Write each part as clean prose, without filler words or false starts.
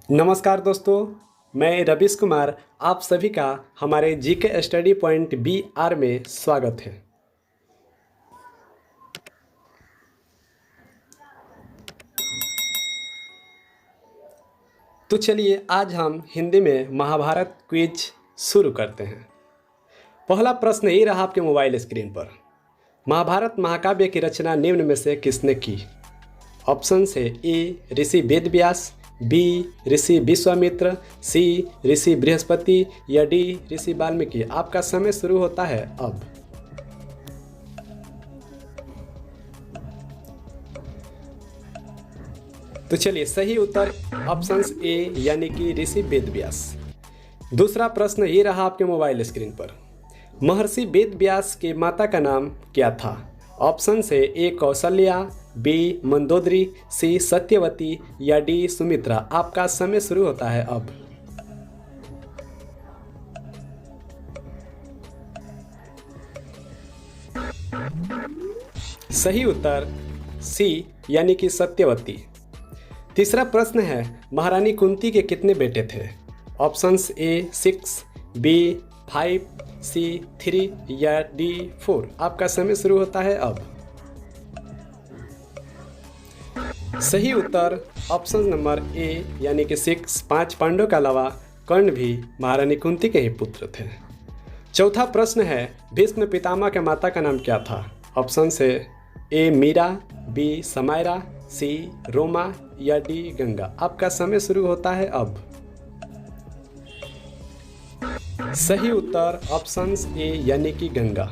नमस्कार दोस्तों, मैं रवीश कुमार आप सभी का हमारे जीके स्टडी पॉइंट BR में स्वागत है। तो चलिए आज हम हिंदी में महाभारत क्विज शुरू करते हैं। पहला प्रश्न ये रहा आपके मोबाइल स्क्रीन पर। महाभारत महाकाव्य की रचना निम्न में से किसने की? ऑप्शन है ए ऋषि वेदव्यास, बी ऋषि विश्वामित्र, सी ऋषि बृहस्पति या डी ऋषि वाल्मीकि। आपका समय शुरू होता है अब। तो चलिए सही उत्तर ऑप्शन ए यानी कि ऋषि वेदव्यास। दूसरा प्रश्न ये रहा आपके मोबाइल स्क्रीन पर। महर्षि वेदव्यास के माता का नाम क्या था? ऑप्शन है ए कौशल्या, बी मंदोदरी, सी सत्यवती या डी सुमित्रा। आपका समय शुरू होता है अब। सही उत्तर सी यानी कि सत्यवती। तीसरा प्रश्न है महारानी कुंती के कितने बेटे थे? ऑप्शंस ए 6, बी 5, सी 3 या डी 4। आपका समय शुरू होता है अब। सही उत्तर ऑप्शन नंबर ए यानी कि 6। 5 पांडवों के अलावा कर्ण भी महारानी कुंती के ही पुत्र थे। चौथा प्रश्न है भीष्म पितामह के माता का नाम क्या था? ऑप्शन है ए मीरा, बी समायरा, सी रोमा या डी गंगा। आपका समय शुरू होता है अब। सही उत्तर ऑप्शन ए यानी कि गंगा।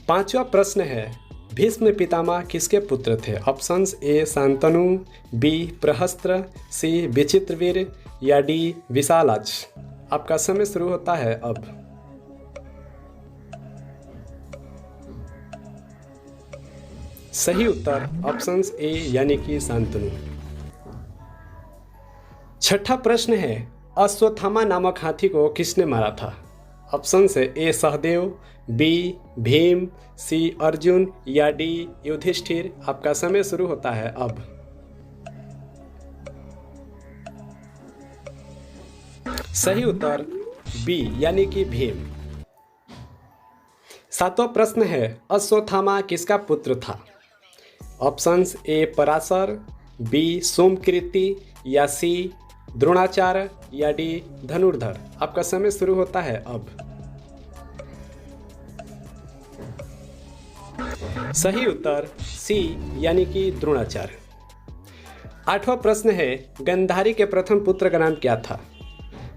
पांचवा प्रश्न है भीष्म पितामह किसके पुत्र थे? ऑप्शंस ए शांतनु, बी प्रहस्त्र, सी विचित्रवीर या डी विशालाक्ष। आपका समय शुरू होता है अब। सही उत्तर ऑप्शंस ए यानी कि शांतनु। छठा प्रश्न है अश्वत्थामा नामक हाथी को किसने मारा था? ऑप्शन है ए सहदेव, बी भीम, सी अर्जुन या डी युधिष्ठिर। आपका समय शुरू होता है अब। सही उत्तर बी यानी कि भीम। सातवां प्रश्न है अश्वत्थामा किसका पुत्र था? ऑप्शंस ए पराशर, बी सोमकृति या सी द्रोणाचार्य या डी धनुर्धर। आपका समय शुरू होता है अब। सही उत्तर सी यानी कि द्रोणाचार्य। आठवां प्रश्न है गांधारी के प्रथम पुत्र का नाम क्या था?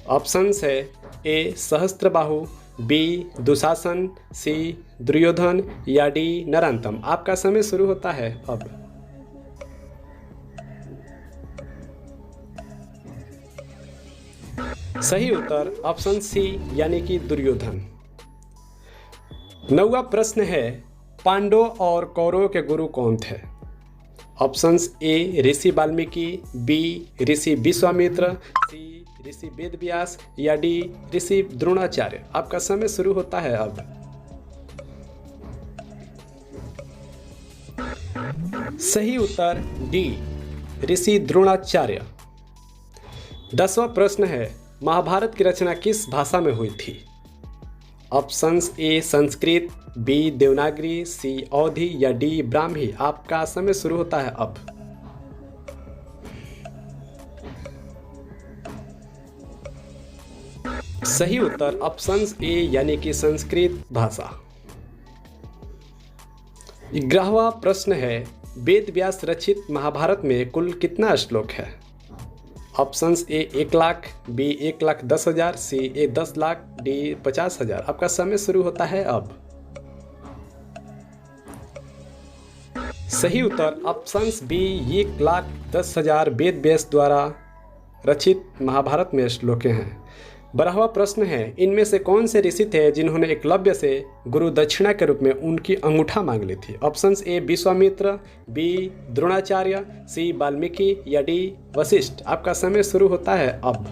ऑप्शंस है ए सहस्त्रबाहु, बी दुशासन, सी दुर्योधन या डी नरांतम। आपका समय शुरू होता है अब। सही उत्तर ऑप्शन सी यानी कि दुर्योधन। नौवां प्रश्न है पांडवों और कौरवों के गुरु कौन थे? ऑप्शंस ए ऋषि वाल्मीकि, बी ऋषि विश्वामित्र, सी ऋषि वेदव्यास या डी ऋषि द्रोणाचार्य। आपका समय शुरू होता है अब। सही उत्तर डी ऋषि द्रोणाचार्य। 10वां प्रश्न है महाभारत की रचना किस भाषा में हुई थी? Options A Sanskrit, B Devanagari, C Awadhi या डी ब्राह्मी। आपका समय शुरू होता है अब। सही उत्तर ऑप्शंस ए यानी कि संस्कृत भाषा। 11वां प्रश्न है वेद व्यास रचित महाभारत में कुल कितना श्लोक है? Options A 1 lakh, B 1,10,000, C A 10 lakh, D 50,000। आपका समय शुरू होता है अब। सही उत्तर ऑप्शंस बी 1,10,000 वेद व्यास द्वारा रचित महाभारत में श्लोक हैं। 12वां प्रश्न है इनमें से कौन से ऋषि थे जिन्होंने एकलव्य से गुरु दक्षिणा के रूप में उनकी अंगूठा मांग ली थी? Options A Vishwamitra, B Dronacharya, C Valmiki या डी वशिष्ठ। आपका समय शुरू होता है अब।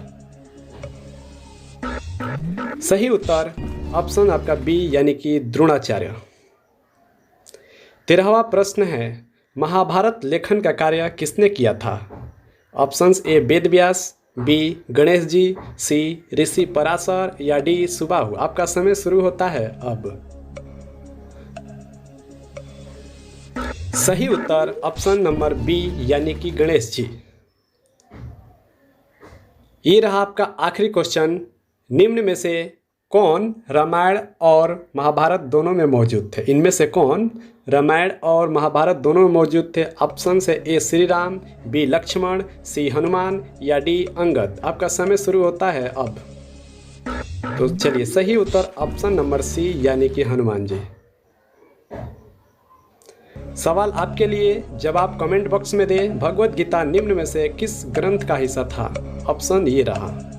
सही उत्तर ऑप्शन आपका बी यानी कि द्रोणाचार्य। 13वां प्रश्न है महाभारत लेखन का कार्य किसने किया था? Options A Ved Vyas, B Ganesh ji, C ऋषि पराशर या डी सुबाहु। आपका समय शुरू होता है अब। सही उत्तर ऑप्शन नंबर बी यानी कि गणेश जी। ये रहा आपका आखिरी क्वेश्चन। निम्न में से कौन रामायण और महाभारत दोनों में मौजूद थे? इनमें से कौन रामायण और महाभारत दोनों में मौजूद थे? ऑप्शन है ए श्री राम, बी लक्ष्मण, सी हनुमान या डी अंगद। आपका समय शुरू होता है अब। तो चलिए, सही उत्तर ऑप्शन नंबर सी यानी कि हनुमान जी। सवाल आपके लिए, जब आप कमेंट बॉक्स में दें, भगवत गीता निम्न में से किस ग्रंथ का हिस्सा था? ऑप्शन ये रहा।